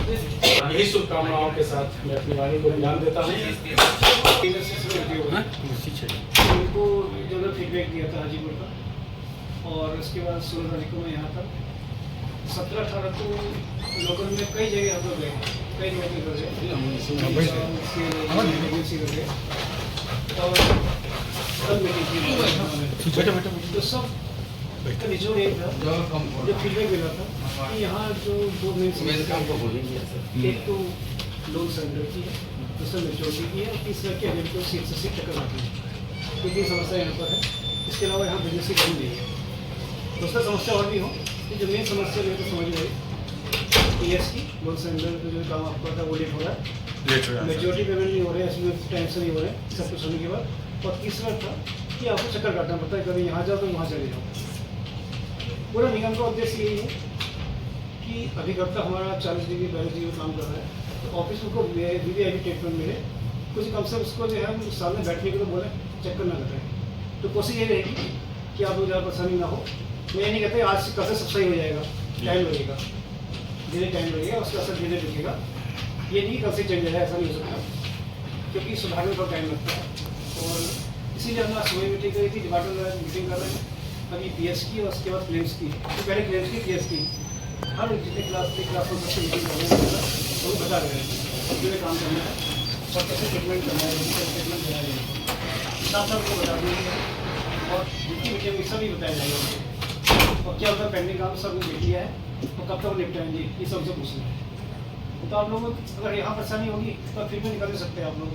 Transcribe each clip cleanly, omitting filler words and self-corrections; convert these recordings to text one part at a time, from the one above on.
यही शुभकामनाओं के साथ मैं अपनी वाणी को विराम देता हूँ। उनको जो फीडबैक दिया था हाजीपुर का, और उसके बाद 16 तारीख को मैं यहाँ था। 17-18 को लोकल में कई जगह हम लोग गए, कई जगह पे गए और सब मीटिंग की। तो सब का निचोड़ एक था जो फीडबैक मिला था कि यहाँ जो दो मेन एक तो लोन सरेंडर की है, दूसरा मेच्योरिटी की है, और तीसरा की हमें को सीट से सीट टक्कर आती है। तो तीन समस्या यहाँ पर है। इसके अलावा यहाँ बिजनेस की कमी नहीं है। दूसरा समस्या और भी हो कि जो मेन समस्या मेरे को समझ में आई PS की लोन सरेंडर का जो काम आपका था वो लेट हो रहा है, मेच्योरिटी पेमेंट नहीं हो रहे हैं, इसमें टाइम से नहीं हो रहे हैं सब कुछ होने के बाद। और तीसरा था कि आपको चक्कर काटना पड़ता है, कभी यहाँ जाओ तो वहाँ चले जाओ। पूरा निगम का उद्देश्य यही है कि अभिकर्ता हमारा 40 डिग्री 42 डिग्री काम कर रहा है, तो ऑफिस को VVIP ट्रीटमेंट मिले, कुछ कम से उसको जो है हम सामने बैठने के लिए बोले चक्कर ना लगाए। तो कोशिश ये रहेगी कि आप लोग ज़्यादा परेशानी ना हो। मैं ये नहीं कहते आज से कल से सब सही हो जाएगा, टाइम लगेगा, धीरे टाइम लगेगा, उसका असर धीरे दिखेगा। ये नहीं कल से चेंज जाएगा, ऐसा नहीं हो सकता, क्योंकि सुधारने पर टाइम लगता है। और इसीलिए हमने सुबह मीटिंग करी थी, डिपार्टमेंट मीटिंग कर रहे हैं अभी PS की, और उसके बाद क्लेम्स की। तो पहले क्लेम्स की, PS की, हर जितने क्लास में सबसे मीटिंग कर रहे हैं, वो बता रहे हैं जो काम करना है और कैसे ट्रीटमेंट करना है, ट्रीटमेंट देना है, साथ साथ वो बता देंगे। और जितनी मीटिंग में सभी बताया जाएगा और क्या होता है पेंडिंग काम सब देख लिया है और कब तक निपटाएंगे, ये सबसे पूछना है। तो आप लोग अगर यहाँ परेशानी होगी तो फिर भी निकल सकते हैं आप लोग।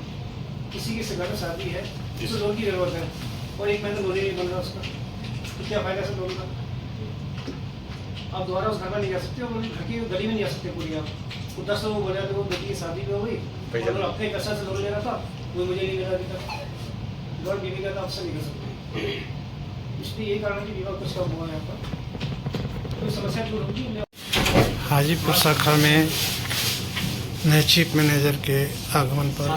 किसी की घर में शादी है, जिसको लोन की जरूरत है और 1 महीना लोन ही नहीं बन रहा उसका, तो क्या फायदा से लोन का? आप दोबारा उस घर में नहीं जा सकते, और घर की गली में नहीं आ सकते पूरी। आप 10 लोग बोले तो वो बेटी की शादी भी हो गई, अगर अपने पैसा से लोन ले रहा था वो मुझे नहीं मिला अभी तक, और बीवी का तो आपसे नहीं कर सकते। इसलिए यही कारण है कि विवाह कुछ कम हुआ है यहाँ पर, कोई समस्या दूर होगी। हाजीपुर शाखा में नए चीफ मैनेजर के आगमन पर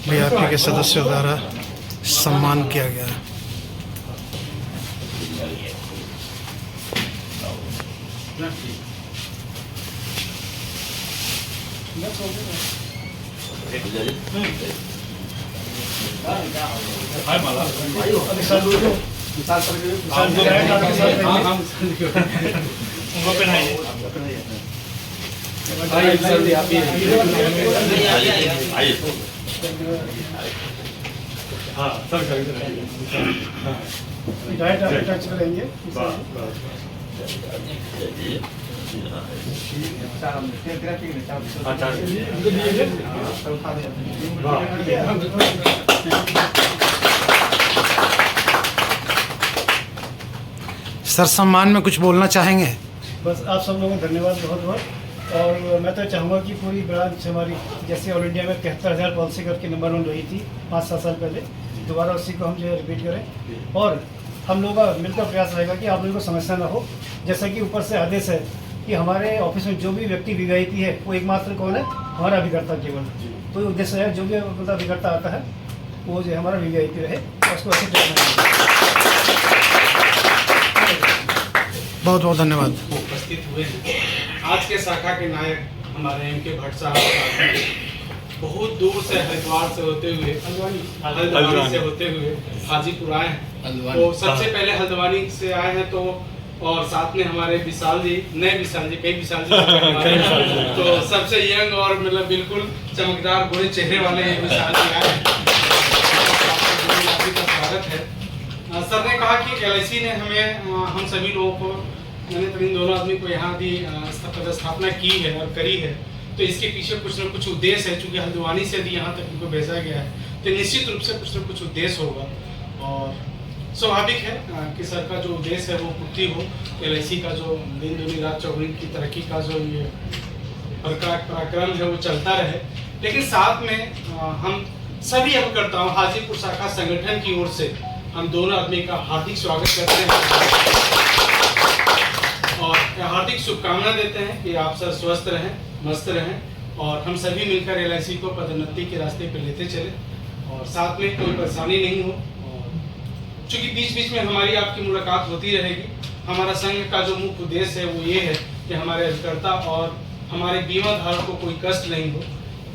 VIP के सदस्यों द्वारा सम्मान किया गया। टच करेंगे। सर सम्मान में कुछ बोलना चाहेंगे? बस आप सब लोगों को धन्यवाद बहुत बहुत। और मैं तो चाहूँगा कि पूरी ब्रांच हमारी जैसे ऑल इंडिया में 73,000 पॉलिसी करके नंबर 1 रही थी 5-7 साल पहले, दोबारा उसी को हम जो है रिपीट करें। और हम लोगों का मिलकर प्रयास रहेगा कि आप लोगों को समस्या ना हो। जैसा कि ऊपर से आदेश है कि हमारे ऑफिस में जो भी व्यक्ति VVIP है वो एकमात्र कौन है, हमारा अभिकर्ता केवल। तो उद्देश्य है जो भी मतलब अभिकर्ता आता है वो जो है हमारा VVIP रहे और उसको अच्छे ट्रीटमेंट। बहुत बहुत धन्यवाद। उपस्थित हुए हैं आज के शाखा के नायक हमारे MK भट्ट साहब, बहुत दूर से हरिद्वार से होते हुए हल्द्वानी से होते हुए हाजीपुर आए हैं। तो सबसे पहले हल्द्वानी से आए हैं, तो और साथ में हमारे विशाल जी, नए विशाल जी, कई विशाल जी तो सबसे यंग और मतलब बिल्कुल चमकदार गोरे चेहरे वाले विशाल जी आए हैं। का स्वागत है। सर ने कहा कि LIC ने हमें हम सभी लोगों को, मैंने तो इन दोनों आदमी को यहाँ भी स्थापना की है और करी है, तो इसके पीछे कुछ न कुछ उद्देश्य है। चूँकि हल्द्वानी से यदि यहाँ तक इनको भेजा गया है तो निश्चित रूप से कुछ न कुछ उद्देश्य होगा, और स्वाभाविक है कि सर का जो उद्देश्य है वो पूर्ति हो। LIC का जो दिन दूनी रात चौगुनी की तरक्की का जो ये पराक्रम है वो चलता रहे। लेकिन साथ में हम सभी अभिकर्ताओं हाजीपुर शाखा संगठन की ओर से हम दोनों आदमी का हार्दिक स्वागत करते हैं और हार्दिक शुभकामना देते हैं कि आप सर स्वस्थ रहें, मस्त रहें, और हम सभी मिलकर LIC को पदोन्नति के रास्ते पर लेते चले, और साथ में कोई परेशानी नहीं हो। चूँकि बीच बीच में हमारी आपकी मुलाकात होती रहेगी। हमारा संघ का जो मुख्य उद्देश्य है वो ये है कि हमारे अभिकर्ता और हमारे बीमा धारक को कोई कष्ट नहीं हो,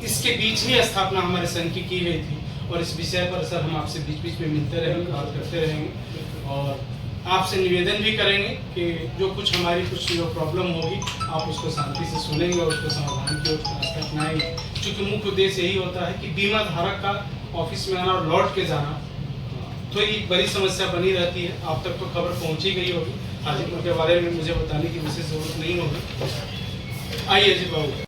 इसके बीच ही स्थापना हमारे संघ की गई थी। और इस विषय पर सर हम आपसे बीच बीच में मिलते रहेंगे, बात करते रहेंगे और आपसे निवेदन भी करेंगे कि जो कुछ हमारी कुछ जो प्रॉब्लम होगी आप उसको शांति से सुनेंगे और उसको समाधान की ओर रास्ते अपनाएंगे। क्योंकि मुख्य उद्देश्य यही होता है कि बीमा धारक का ऑफिस में आना और लौट के जाना तो एक बड़ी समस्या बनी रहती है। आप तक तो खबर पहुंची गई होगी, हाजीपुर के बारे में मुझे बताने की विशेष जरूरत नहीं होगी। आइए जी बाबू।